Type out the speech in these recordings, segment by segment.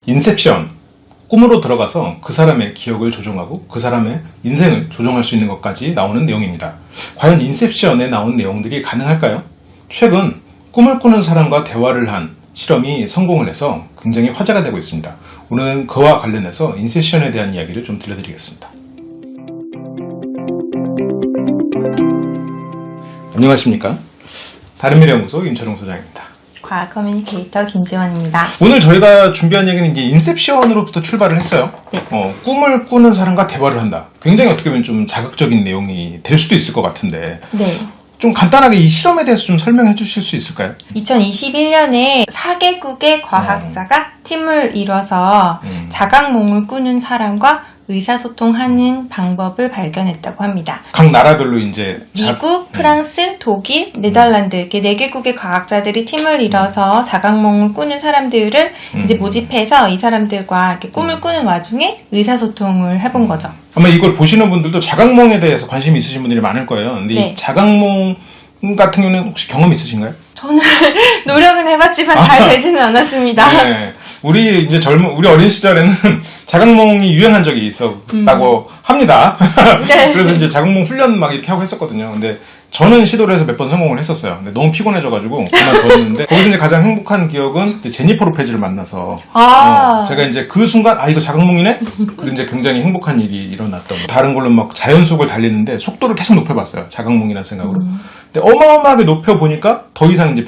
인셉션, 꿈으로 들어가서 그 사람의 기억을 조종하고 그 사람의 인생을 조종할 수 있는 것까지 나오는 내용입니다. 과연 인셉션에 나온 내용들이 가능할까요? 최근 꿈을 꾸는 사람과 대화를 한 실험이 성공을 해서 굉장히 화제가 되고 있습니다. 오늘은 그와 관련해서 인셉션에 대한 이야기를 좀 들려드리겠습니다. 안녕하십니까? 다른미래연구소 윤철웅 소장입니다. 과학 커뮤니케이터 김지원입니다. 오늘 저희가 준비한 얘기는 이제 인셉션으로부터 출발을 했어요. 네. 꿈을 꾸는 사람과 대화를 한다. 굉장히 어떻게 보면 좀 자극적인 내용이 될 수도 있을 것 같은데 네. 좀 간단하게 이 실험에 대해서 좀 설명해 주실 수 있을까요? 2021년에 4개국의 과학자가 팀을 이뤄서 자각몽을 꾸는 사람과 의사소통하는 방법을 발견했다고 합니다. 각 나라별로 이제 미국, 프랑스, 독일, 네덜란드 이렇게 4개국의 과학자들이 팀을 이뤄서 자각몽을 꾸는 사람들을 이제 모집해서 이 사람들과 이렇게 꿈을 꾸는 와중에 의사소통을 해본 거죠. 아마 이걸 보시는 분들도 자각몽에 대해서 관심이 있으신 분들이 많을 거예요. 근데 네. 이 자각몽 같은 경우는 혹시 경험 있으신가요? 저는 노력은 해봤지만 잘 되지는 않았습니다. 네. 우리 어린 시절에는 자각몽이 유행한 적이 있었다고 합니다. 네. 그래서 이제 자각몽 훈련 막 이렇게 하고 했었거든요. 근데 저는 시도를 해서 몇 번 성공을 했었어요. 근데 너무 피곤해져가지고 그만뒀는데 거기서 이제 가장 행복한 기억은 이제 제니퍼 로페즈를 만나서 제가 이제 그 순간 이거 자각몽이네? 그래서 이제 굉장히 행복한 일이 일어났던 다른 걸로 막 자연 속을 달리는데 속도를 계속 높여봤어요. 자각몽이라는 생각으로. 근데 어마어마하게 높여보니까 더 이상 이제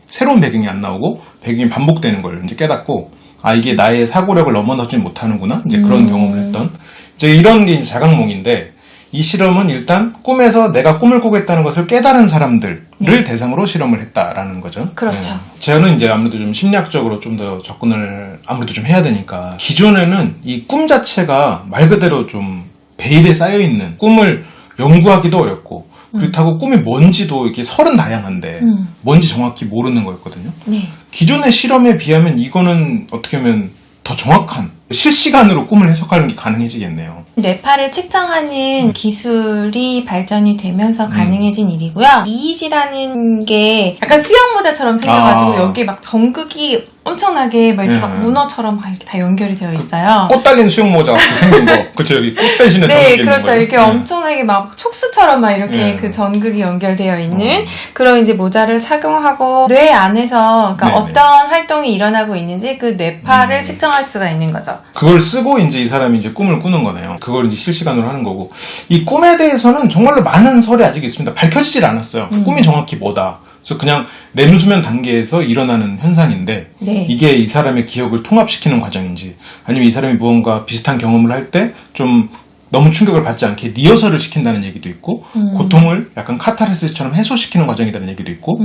새로운 배경이 안 나오고 배경이 반복되는 걸 이제 깨닫고 이게 나의 사고력을 넘어서지 못하는구나. 이제 그런 경험을 했던 이제 이런 게 이제 자각몽인데 이 실험은 일단 꿈에서 내가 꿈을 꾸겠다는 것을 깨달은 사람들을 대상으로 실험을 했다라는 거죠. 그렇죠. 저는 이제 아무래도 좀 심리학적으로 좀 더 접근을 아무래도 좀 해야 되니까 기존에는 이 꿈 자체가 말 그대로 좀 베일에 쌓여있는 꿈을 연구하기도 어렵고 그렇다고 꿈이 뭔지도 이렇게 설은 다양한데 뭔지 정확히 모르는 거였거든요. 네. 기존의 실험에 비하면 이거는 어떻게 보면 더 정확한 실시간으로 꿈을 해석하는 게 가능해지겠네요. 뇌파를 측정하는 기술이 발전이 되면서 가능해진 일이고요. 이잇이라는 게 약간 수영 모자처럼 생겨가지고 여기 막 전극이 엄청나게 막 이렇게 막 문어처럼 막 이렇게 다 연결이 되어 있어요. 꽃 달린 수영 모자 같이 생긴 거. 그렇죠. 여기 꽃 대신에 전극이 네, 있는 그렇죠. 거예요. 이렇게 엄청나게 막 촉수처럼 막 이렇게 그 전극이 연결되어 있는 그런 이제 모자를 착용하고 뇌 안에서 그러니까 어떤 활동이 일어나고 있는지 그 뇌파를 측정할 수가 있는 거죠. 그걸 쓰고 이제 이 사람이 이제 꿈을 꾸는 거네요. 그걸 이제 실시간으로 하는 거고. 이 꿈에 대해서는 정말로 많은 설이 아직 있습니다. 밝혀지질 않았어요. 꿈이 정확히 뭐다. 그래서 그냥 렘수면 단계에서 일어나는 현상인데 이게 이 사람의 기억을 통합시키는 과정인지 아니면 이 사람이 무언가 비슷한 경험을 할 때 좀 너무 충격을 받지 않게 리허설을 시킨다는 얘기도 있고 고통을 약간 카타르시스처럼 해소시키는 과정이라는 얘기도 있고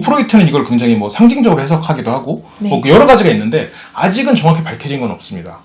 프로이트는 이걸 굉장히 상징적으로 해석하기도 하고 여러 가지가 있는데 아직은 정확히 밝혀진 건 없습니다.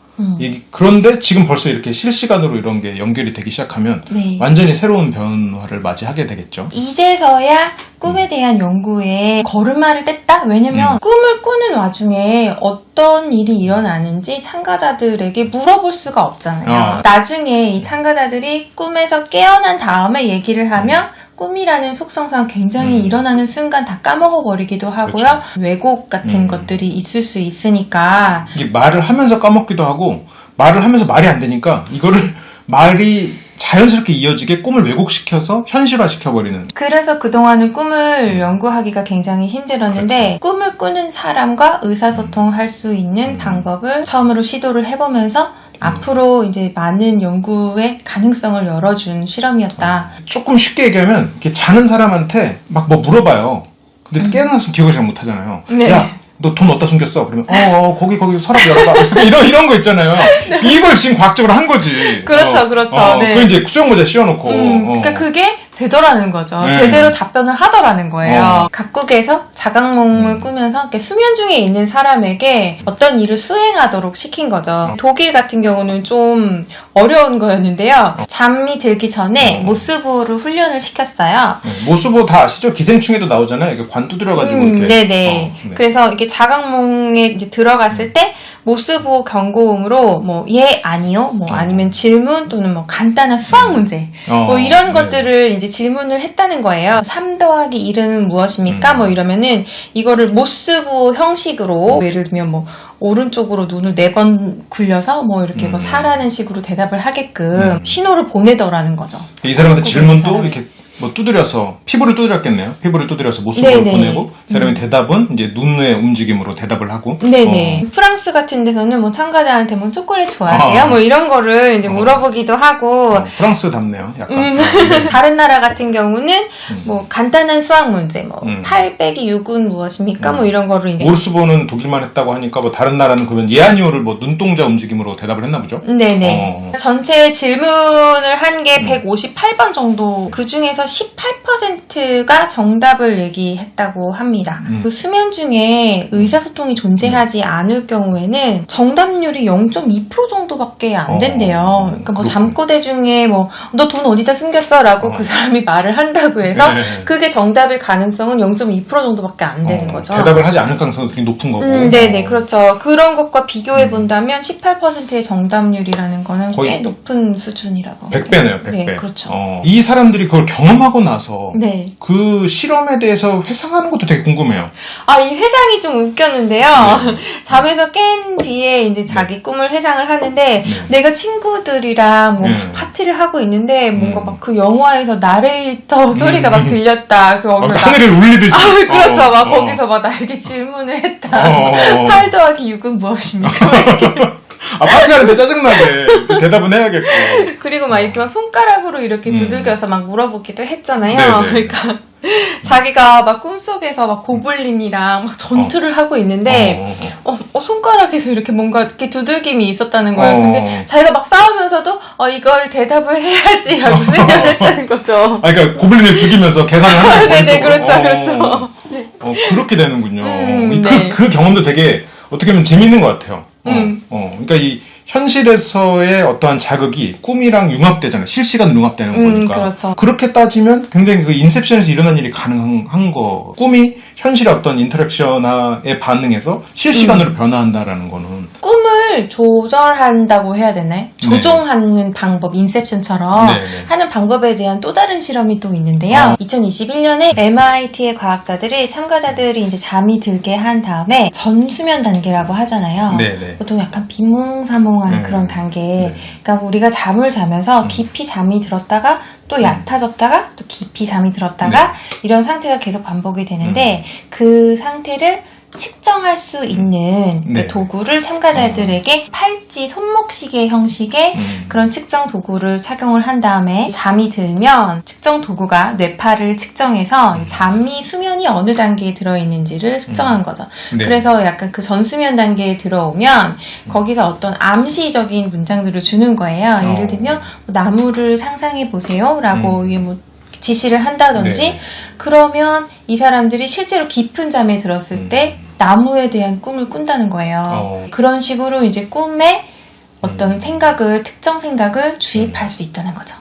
그런데 지금 벌써 이렇게 실시간으로 이런 게 연결이 되기 시작하면 완전히 새로운 변화를 맞이하게 되겠죠. 이제서야 꿈에 대한 연구에 걸음마를 뗐다? 왜냐면 꿈을 꾸는 와중에 어떤 일이 일어나는지 참가자들에게 물어볼 수가 없잖아요. 나중에 이 참가자들이 꿈에서 깨어난 다음에 얘기를 하면 꿈이라는 속성상 굉장히 일어나는 순간 다 까먹어버리기도 하고요. 그렇죠. 왜곡 같은 것들이 있을 수 있으니까. 이게 말을 하면서 까먹기도 하고 말을 하면서 말이 안 되니까 이거를 말이 자연스럽게 이어지게 꿈을 왜곡시켜서 현실화시켜버리는. 그래서 그동안은 꿈을 연구하기가 굉장히 힘들었는데 꿈을 꾸는 사람과 의사소통할 수 있는 방법을 처음으로 시도를 해보면서 앞으로 이제 많은 연구의 가능성을 열어준 실험이었다. 조금 쉽게 얘기하면 이렇게 자는 사람한테 막 물어봐요. 근데 깨어나서 기억을 잘 못하잖아요. 야, 너 돈 어디다 숨겼어? 그러면 거기 서랍 열어봐. 이런 거 있잖아요. 이걸 지금 과학적으로 한 거지. 그렇죠. 네. 그 이제 수영 모자 씌워놓고. 그러니까 그게 되더라는 거죠. 제대로 답변을 하더라는 거예요. 각국에서 자각몽을 꾸면서 이렇게 수면 중에 있는 사람에게 어떤 일을 수행하도록 시킨 거죠. 독일 같은 경우는 좀 어려운 거였는데요. 잠이 들기 전에 모스부를 훈련을 시켰어요. 모스부 다 아시죠? 기생충에도 나오잖아요. 이게 관 두드려가지고 이렇게. 네네. 그래서 이게 자각몽에 이제 들어갔을 때 모스보 경고음으로 뭐 예, 아니요, 뭐 아니면 질문 또는 뭐 간단한 수학 문제 뭐 이런 것들을 이제 질문을 했다는 거예요. 3 더하기 1은 무엇입니까? 뭐 이러면은 이거를 모스보 형식으로 예를 들면 뭐 오른쪽으로 눈을 4번 굴려서 뭐 이렇게 뭐 4라는 식으로 대답을 하게끔 신호를 보내더라는 거죠. 이 사람한테 질문도 이렇게 뭐 두드려서 피부를 두드렸겠네요. 피부를 두드려서 모습을 보내고 사람의 대답은 이제 눈의 움직임으로 대답을 하고. 네네. 프랑스 같은 데서는 뭐 참가자한테 뭐 초콜릿 좋아하세요? 뭐 이런 거를 이제 물어보기도 하고. 프랑스답네요. 약간. 다른 나라 같은 경우는 뭐 간단한 수학 문제, 뭐 8 빼기 6은 무엇입니까? 뭐 이런 거를 이제. 모르스보는 독일만 했다고 하니까 뭐 다른 나라는 그러면 예 아니오를 뭐 눈동자 움직임으로 대답을 했나 보죠. 네네. 전체 질문을 한 게 158번 정도. 그 중에서 18%가 정답을 얘기했다고 합니다. 그 수면 중에 의사소통이 존재하지 않을 경우에는 정답률이 0.2% 정도밖에 안 된대요. 그러니까 뭐 잠꼬대 중에 뭐 너 돈 어디다 숨겼어? 라고 그 사람이 말을 한다고 해서 그게 정답일 가능성은 0.2% 정도밖에 안 되는 거죠. 대답을 하지 않을 가능성이 되게 높은 거고. 네네, 그렇죠. 그런 것과 비교해 본다면 18%의 정답률이라는 거는 꽤 높은 수준이라고. 100배네요, 100배. 네, 그렇죠. 이 사람들이 그걸 경험하고 나서 네. 그 실험에 대해서 회상하는 것도 되게 궁금해요. 아, 이 회상이 좀 웃겼는데요. 잠에서 깬 뒤에 이제 자기 꿈을 회상을 하는데 내가 친구들이랑 뭐 파티를 하고 있는데 뭔가 막 그 영화에서 나레이터 소리가 막 들렸다. 그 하늘을 울리듯이. 그렇죠. 막 거기서 막 나에게 질문을 했다. 8 더하기 6은 무엇입니까? 파티하는데 짜증나게 대답은 해야겠고. 그리고 막 이렇게 막 손가락으로 이렇게 두들겨서 막 물어보기도 했잖아요. 네네. 그러니까 자기가 막 꿈속에서 막 고블린이랑 막 전투를 하고 있는데 손가락에서 이렇게 뭔가 이렇게 두들김이 있었다는 거예요. 근데 자기가 막 싸우면서도 이걸 대답을 해야지라고 생각을 했다는 거죠. 그러니까 고블린을 죽이면서 계산을 하는 거예요. 네네, 그렇죠, 그렇죠. 그렇게 되는군요. 네. 그 경험도 되게 어떻게 보면 재밌는 것 같아요. 그러니까 이 현실에서의 어떠한 자극이 꿈이랑 융합되잖아요. 실시간으로 융합되는 거니까. 그렇죠. 그렇게 따지면 굉장히 그 인셉션에서 일어난 일이 가능한 거. 꿈이 현실의 어떤 인터랙션에 반응해서 실시간으로 변화한다라는 거는. 꿈을 조절한다고 해야 되나요? 조종하는 방법, 인셉션처럼 하는 방법에 대한 또 다른 실험이 또 있는데요. 2021년에 MIT의 과학자들이 참가자들이 이제 잠이 들게 한 다음에 전수면 단계라고 하잖아요. 보통 약간 비몽사몽한 그런 단계. 그러니까 우리가 잠을 자면서 깊이 잠이 들었다가 또 얕아졌다가 또 깊이 잠이 들었다가 이런 상태가 계속 반복이 되는데 그 상태를 측정할 수 있는 도구를 참가자들에게 팔찌, 손목시계 형식의 그런 측정 도구를 착용을 한 다음에 잠이 들면 측정 도구가 뇌파를 측정해서 잠이 수면이 어느 단계에 들어있는지를 측정한 거죠. 그래서 약간 그 전수면 단계에 들어오면 거기서 어떤 암시적인 문장들을 주는 거예요. 예를 들면 나무를 상상해 보세요 라고 이게 뭐 지시를 한다든지 그러면 이 사람들이 실제로 깊은 잠에 들었을 때 나무에 대한 꿈을 꾼다는 거예요. 그런 식으로 이제 꿈에 어떤 생각을, 특정 생각을 주입할 수 있다는 거죠.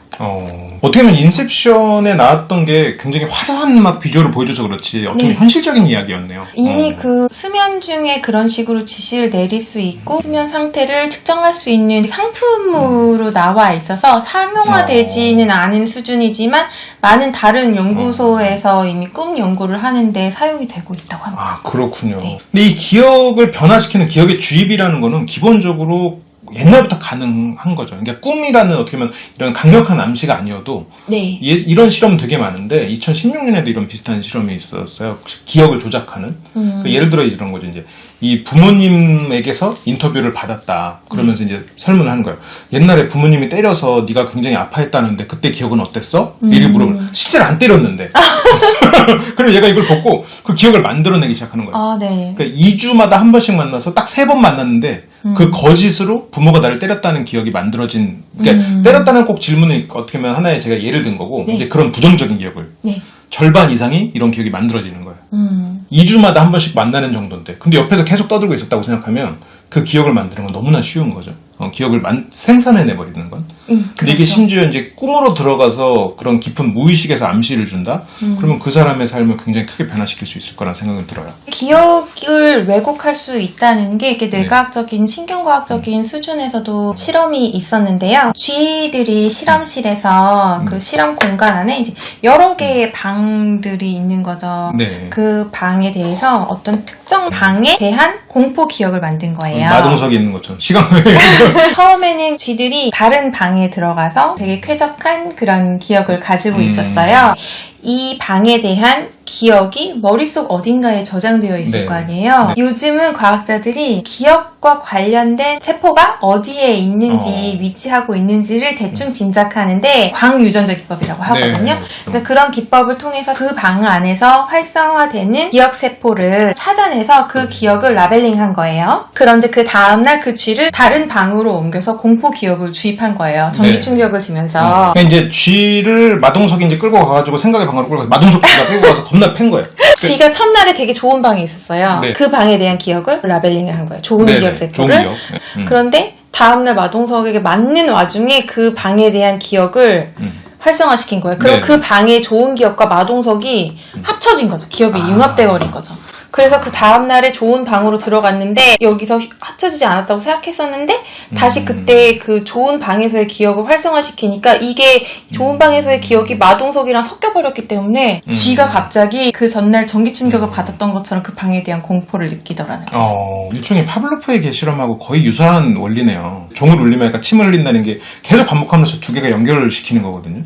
어떻게 보면 인셉션에 나왔던 게 굉장히 화려한 막 비주얼을 보여줘서 그렇지 어떻게 보면 현실적인 이야기였네요. 이미 그 수면 중에 그런 식으로 지시를 내릴 수 있고 수면 상태를 측정할 수 있는 상품으로 나와 있어서 상용화되지는 않은 수준이지만 많은 다른 연구소에서 이미 꿈 연구를 하는데 사용이 되고 있다고 합니다. 그렇군요. 근데 이 기억을 변화시키는 기억의 주입이라는 거는 기본적으로 옛날부터 가능한 거죠. 그러니까 꿈이라는 어떻게 보면 이런 강력한 암시가 아니어도 이런 실험은 되게 많은데 2016년에도 이런 비슷한 실험이 있었어요. 기억을 조작하는. 그러니까 예를 들어 이런 거죠. 이제 이 부모님에게서 인터뷰를 받았다. 그러면서 이제 설문을 하는 거예요. 옛날에 부모님이 때려서 네가 굉장히 아파했다는데 그때 기억은 어땠어? 이렇게 물어보면 실제로 안 때렸는데. 그럼 얘가 이걸 보고 그 기억을 만들어내기 시작하는 거예요. 그러니까 2주마다 한 번씩 만나서 딱 3번 만났는데 그 거짓으로 부모가 나를 때렸다는 기억이 만들어진, 그러니까 때렸다는 꼭 질문이 어떻게 보면 하나의 제가 예를 든 거고, 이제 그런 부정적인 기억을 절반 이상이 이런 기억이 만들어지는 거예요. 2주마다 한 번씩 만나는 정도인데, 근데 옆에서 계속 떠들고 있었다고 생각하면 그 기억을 만드는 건 너무나 쉬운 거죠. 기억을 생산해내버리는 건. 근데 이게 심지어 이제 꿈으로 들어가서 그런 깊은 무의식에서 암시를 준다? 그러면 그 사람의 삶을 굉장히 크게 변화시킬 수 있을 거라는 생각은 들어요. 기억을 왜곡할 수 있다는 게 이렇게 뇌과학적인, 신경과학적인 수준에서도 실험이 있었는데요. 쥐들이 실험실에서 그 실험 공간 안에 이제 여러 개의 방들이 있는 거죠. 네. 그 방에 대해서 어떤 특정 방에 대한 공포 기억을 만든 거예요. 마동석에 있는 것처럼. 시간 처음에는 쥐들이 다른 방에 들어가서 되게 쾌적한 그런 기억을 가지고 있었어요. 이 방에 대한 기억이 머릿속 어딘가에 저장되어 있을 네. 거 아니에요. 요즘은 과학자들이 기억과 관련된 세포가 어디에 있는지 위치하고 있는지를 대충 짐작하는데 광유전자 기법이라고 하거든요. 네. 그러니까 그런 기법을 통해서 그 방 안에서 활성화되는 기억 세포를 찾아내서 그 기억을 라벨링한 거예요. 그런데 그 다음날 그 쥐를 다른 방으로 옮겨서 공포 기억을 주입한 거예요. 전기 충격을 주면서. 그러니까 이제 쥐를 마동석이 이제 끌고 가가지고 생각의 방으로 끌고 가서 마동석 쥐가 끌고 가서 겁나 팬 거예요. 쥐가 첫날에 되게 좋은 방에 있었어요. 네. 그 방에 대한 기억을 라벨링을 한 거예요. 좋은 네네, 기억 세포를. 좋은 기억. 그런데 다음날 마동석에게 맞는 와중에 그 방에 대한 기억을 활성화시킨 거예요. 그럼 네네. 그 방의 좋은 기억과 마동석이 합쳐진 거죠. 기억이 융합돼 버린 거죠. 그래서 그 다음날에 좋은 방으로 들어갔는데 여기서 합쳐지지 않았다고 생각했었는데 다시 그때 그 좋은 방에서의 기억을 활성화시키니까 이게 좋은 방에서의 기억이 마동석이랑 섞여버렸기 때문에 쥐가 갑자기 그 전날 전기 충격을 받았던 것처럼 그 방에 대한 공포를 느끼더라는 거죠. 일종의 파블로프의 개 실험하고 거의 유사한 원리네요. 종을 울리면 약간 침을 흘린다는 게 계속 반복하면서 두 개가 연결을 시키는 거거든요.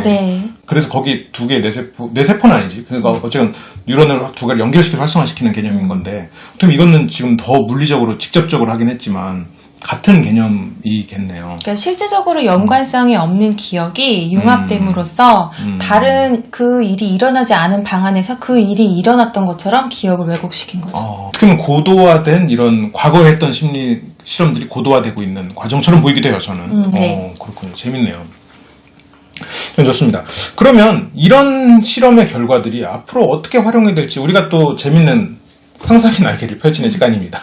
네. 그래서 거기 두 개의 뇌세포는 아니지. 그러니까 어쨌든 뉴런을 두 개를 연결시키고 활성화시키는 개념인 건데, 그럼 이거는 지금 더 물리적으로 직접적으로 하긴 했지만 같은 개념이겠네요. 그러니까 실제적으로 연관성이 없는 기억이 융합됨으로써 다른 그 일이 일어나지 않은 방 안에서 그 일이 일어났던 것처럼 기억을 왜곡시킨 거죠. 어떻게 보면 고도화된 이런 과거에 했던 심리 실험들이 고도화되고 있는 과정처럼 보이기도 해요, 저는. 네. 그렇군요. 재밌네요. 좋습니다. 그러면 이런 실험의 결과들이 앞으로 어떻게 활용이 될지 우리가 또 재밌는 상상의 날개를 펼치는 시간입니다.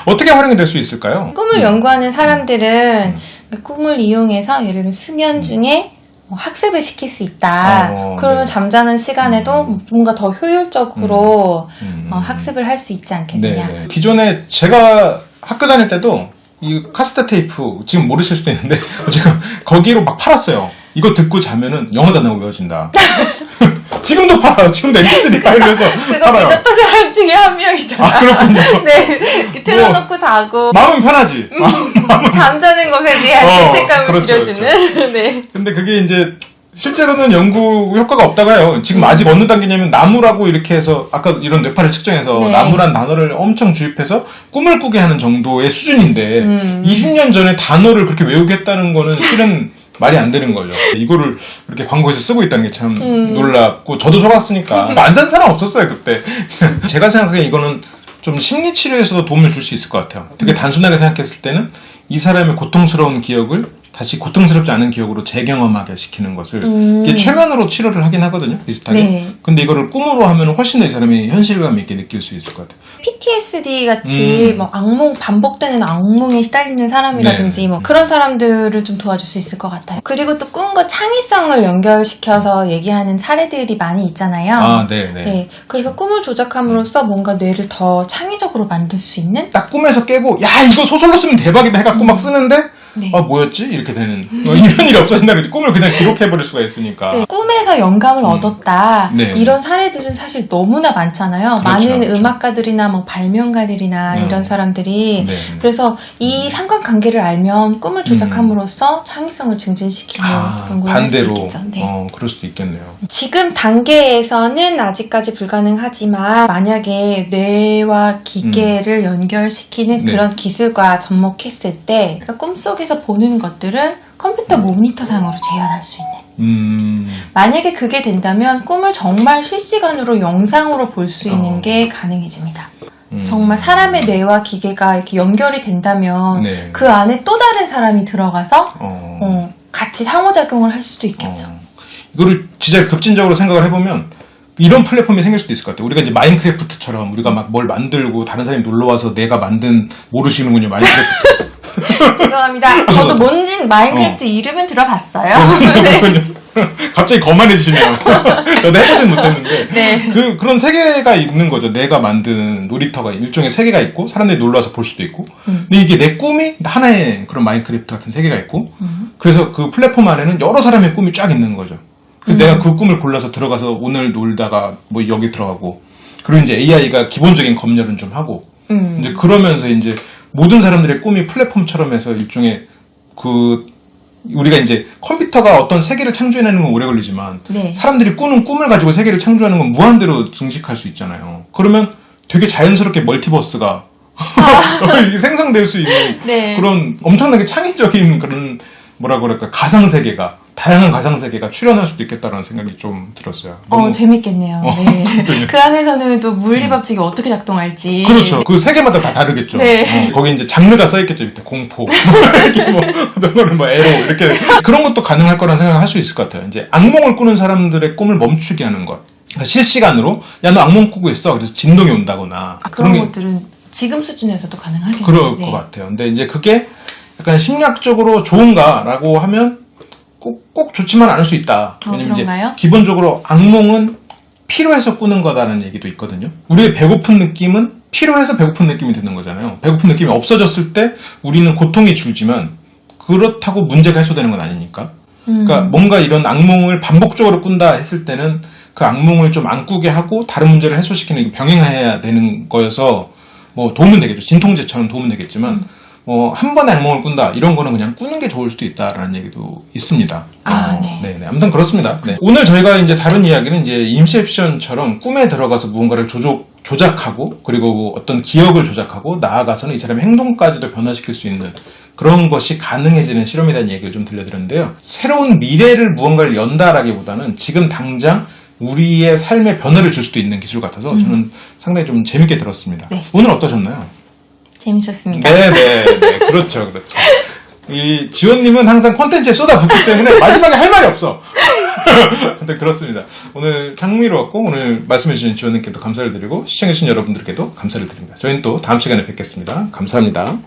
어떻게 활용이 될 수 있을까요? 꿈을 연구하는 사람들은 그 꿈을 이용해서 예를 들면 수면 중에 학습을 시킬 수 있다. 그러면 네. 잠자는 시간에도 뭔가 더 효율적으로 학습을 할 수 있지 않겠느냐. 네. 기존에 제가 학교 다닐 때도 이 카세트 테이프 지금 모르실 수도 있는데 제가 거기로 막 팔았어요. 이거 듣고 자면은 영어 단어가 외워진다. 지금도 팔아요. 지금도 MP3 파일에서 그거 팔아요. 믿었던 사람 중에 한 명이잖아. 그렇군요. 네. 이렇게 틀어놓고 자고 마음은 편하지. 잠자는 것에 대한 죄책감을 그렇죠, 줄여주는. 네. 근데 그게 이제 실제로는 연구 효과가 없다고 해요. 지금 아직 어느 단계냐면 나무라고 이렇게 해서 아까 이런 뇌파를 측정해서 네. 나무란 단어를 엄청 주입해서 꿈을 꾸게 하는 정도의 수준인데 20년 전에 단어를 그렇게 외우겠다는 거는 실은 말이 안 되는 거죠. 이거를 이렇게 광고에서 쓰고 있다는 게 참 놀랍고 저도 속았으니까 안 산 사람 없었어요 그때. 제가 생각하기에 이거는 좀 심리치료에서도 도움을 줄 수 있을 것 같아요. 되게 단순하게 생각했을 때는 이 사람의 고통스러운 기억을 다시 고통스럽지 않은 기억으로 재경험하게 시키는 것을 이게 최면으로 치료를 하긴 하거든요. 비슷하게. 네. 근데 이거를 꿈으로 하면 훨씬 더 이 사람이 현실감 있게 느낄 수 있을 것 같아요. PTSD 같이 뭐 악몽, 반복되는 악몽에 시달리는 사람이라든지 네. 뭐 그런 사람들을 좀 도와줄 수 있을 것 같아요. 그리고 또 꿈과 창의성을 연결시켜서 얘기하는 사례들이 많이 있잖아요. 네네. 네. 그래서 꿈을 조작함으로써 뭔가 뇌를 더 창의적으로 만들 수 있는? 딱 꿈에서 깨고 야 이거 소설로 쓰면 대박이다 해갖고 막 쓰는데 네. 뭐였지? 이렇게 되는 이런 일이 없어진다 그러지 꿈을 그냥 기록해버릴 수가 있으니까. 네, 꿈에서 영감을 얻었다. 네. 이런 사례들은 사실 너무나 많잖아요. 그렇죠, 많은 그렇죠. 음악가들이나 뭐 발명가들이나 이런 사람들이. 네. 그래서 이 상관관계를 알면 꿈을 조작함으로써 창의성을 증진시키는 그런 걸 할 수 반대로 있겠죠. 네. 그럴 수도 있겠네요. 지금 단계에서는 아직까지 불가능하지만 만약에 뇌와 기계를 연결시키는 네. 그런 기술과 접목했을 때 그러니까 꿈속에서 보는 것들을 컴퓨터 모니터상으로 재현할 수 있는 만약에 그게 된다면 꿈을 정말 실시간으로 영상으로 볼 수 있는 게 가능해집니다. 정말 사람의 뇌와 기계가 이렇게 연결이 된다면 네. 그 안에 또 다른 사람이 들어가서 같이 상호작용을 할 수도 있겠죠. 이거를 진짜 급진적으로 생각을 해보면 이런 플랫폼이 생길 수도 있을 것 같아요. 우리가 이제 마인크래프트처럼 우리가 막 뭘 만들고 다른 사람이 놀러와서 내가 만든 모르시는군요 마인크래프트. 죄송합니다. 저도 뭔진 마인크래프트 이름은 들어봤어요. 그렇군요. 갑자기 거만해지시네요. 저도 해보진 못했는데. 네. 그런 세계가 있는 거죠. 내가 만든 놀이터가 일종의 세계가 있고, 사람들이 놀러와서 볼 수도 있고. 근데 이게 내 꿈이 하나의 그런 마인크래프트 같은 세계가 있고, 그래서 그 플랫폼 안에는 여러 사람의 꿈이 쫙 있는 거죠. 그래서 내가 그 꿈을 골라서 들어가서 오늘 놀다가 뭐 여기 들어가고, 그리고 이제 AI가 기본적인 검열은 좀 하고, 이제 그러면서 이제 모든 사람들의 꿈이 플랫폼처럼 해서 일종의 우리가 이제 컴퓨터가 어떤 세계를 창조해내는 건 오래 걸리지만 네. 사람들이 꾸는 꿈을 가지고 세계를 창조하는 건 무한대로 증식할 수 있잖아요. 그러면 되게 자연스럽게 멀티버스가 생성될 수 있는 네. 그런 엄청나게 창의적인 그런 뭐라 그럴까 가상세계가 다양한 가상세계가 출현할 수도 있겠다라는 생각이 좀 들었어요. 재밌겠네요. 네. 그 안에서는 또 물리법칙이 어떻게 작동할지. 그렇죠. 그 세계마다 다 다르겠죠. 네. 거기 이제 장르가 써있겠죠. 밑에 공포, 이렇게 뭐, 어떤 거는 뭐 에로, 이렇게. 그런 것도 가능할 거라는 생각을 할 수 있을 것 같아요. 이제 악몽을 꾸는 사람들의 꿈을 멈추게 하는 것. 그러니까 실시간으로, 야, 너 악몽 꾸고 있어. 그래서 진동이 온다거나. 그런 것들은 지금 수준에서도 가능하겠네요. 그럴 것 같아요. 근데 이제 그게 약간 심리학적으로 좋은가라고 하면 꼭 좋지만 않을 수 있다. 왜냐면 그런가요? 이제 기본적으로 악몽은 필요해서 꾸는 거다라는 얘기도 있거든요. 우리의 배고픈 느낌은 필요해서 배고픈 느낌이 드는 거잖아요. 배고픈 느낌이 없어졌을 때 우리는 고통이 줄지만 그렇다고 문제가 해소되는 건 아니니까. 그러니까 뭔가 이런 악몽을 반복적으로 꾼다 했을 때는 그 악몽을 좀 안 꾸게 하고 다른 문제를 해소시키는 병행해야 되는 거여서 뭐 도움은 되겠죠. 진통제처럼 도움은 되겠지만 한 번에 악몽을 꾼다 이런 거는 그냥 꾸는 게 좋을 수도 있다라는 얘기도 있습니다. 네. 네네. 아무튼 그렇습니다. 네. 오늘 저희가 이제 다룬 이야기는 이제 인셉션처럼 꿈에 들어가서 무언가를 조작하고 그리고 어떤 기억을 조작하고 나아가서는 이 사람의 행동까지도 변화시킬 수 있는 그런 것이 가능해지는 실험에 대한 얘기를 좀 들려드렸는데요. 새로운 미래를 무언가를 연다라기보다는 지금 당장 우리의 삶에 변화를 줄 수도 있는 기술 같아서 저는 상당히 좀 재밌게 들었습니다. 네. 오늘 어떠셨나요? 재밌었습니다. 네네네. 그렇죠. 이 지원님은 항상 콘텐츠에 쏟아붓기 때문에 마지막에 할 말이 없어. 근데 그렇습니다. 오늘 향미로웠고 오늘 말씀해주신 지원님께도 감사를 드리고 시청해주신 여러분들께도 감사를 드립니다. 저희는 또 다음 시간에 뵙겠습니다. 감사합니다.